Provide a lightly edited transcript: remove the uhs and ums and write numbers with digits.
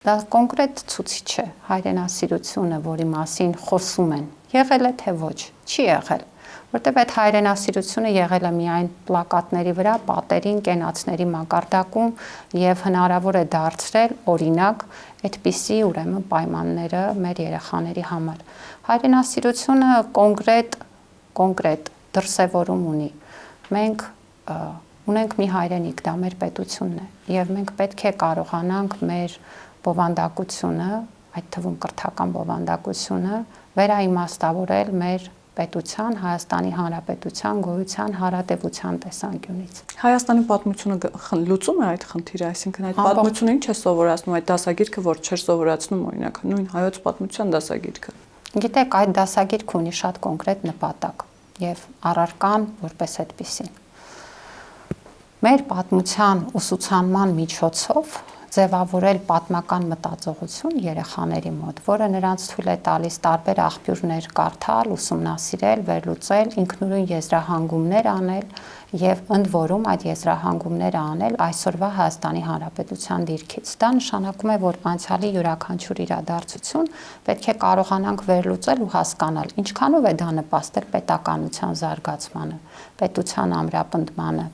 Դա կոնկրետ ցուցիչ է հայրենասիրությունը, որի մասին խոսում են։ Եղել է թե ոչ, չի եղել, որտեղ այդ հայրենասիրությունը եղել է միայն պլակատների վրա, պատերին, կենացների մակարդակում եւ հնարավոր է դարձրել օրինակ այդպիսի ուրեմն պայմանները մեր երեխաների համար։ Հայրենասիրությունը կոնկրետ դրսևորում ունի։ Մենք ունենք մի հայրենիք, դա մեր պետությունն է, եւ մենք պետք է կարողանանք մեր բովանդակությունը, այդ թվում կրթական բովանդակությունը վերաիմաստավորել մեր պետության, Հայաստանի Հանրապետության գոյության հարատևության տեսանկյունից։ Հայաստանի պատմությունը լուծում է այդ խնդիրը, այսինքն այդ պատմությունը ինչ է սովորացնում, այդ դասագիրքը, որ չէր սովորացնում օրինակ, նույն հայոց պատմության դասագիրքը։ Գիտեք, այդ դասագիրքը ունի շատ կոնկրետ նպատակ եւ առարկան որպես այդպիսին։ Մեր պատմության ուսուցանման միջոցով ձևավորել պատմական մտածողություն երեխաների մոտ, որը նրանց թույլ է տալիս տարբեր աղբյուրներ կարդալ, ուսումնասիրել, վերլուծել, ինքնուրույն եզրահանգումներ անել եւ ընդ որում այդ եզրահանգումները անել այսօրվա Հայաստանի Հանրապետության դիրքից։ Դա նշանակում է, որ անցյալի յուրաքանչյուր իրադարձություն պետք է կարողանանք վերլուծել ու հասկանալ, ինչքանով է դա նպաստել պետականության զարգացմանը, պետության ամրապնդմանը,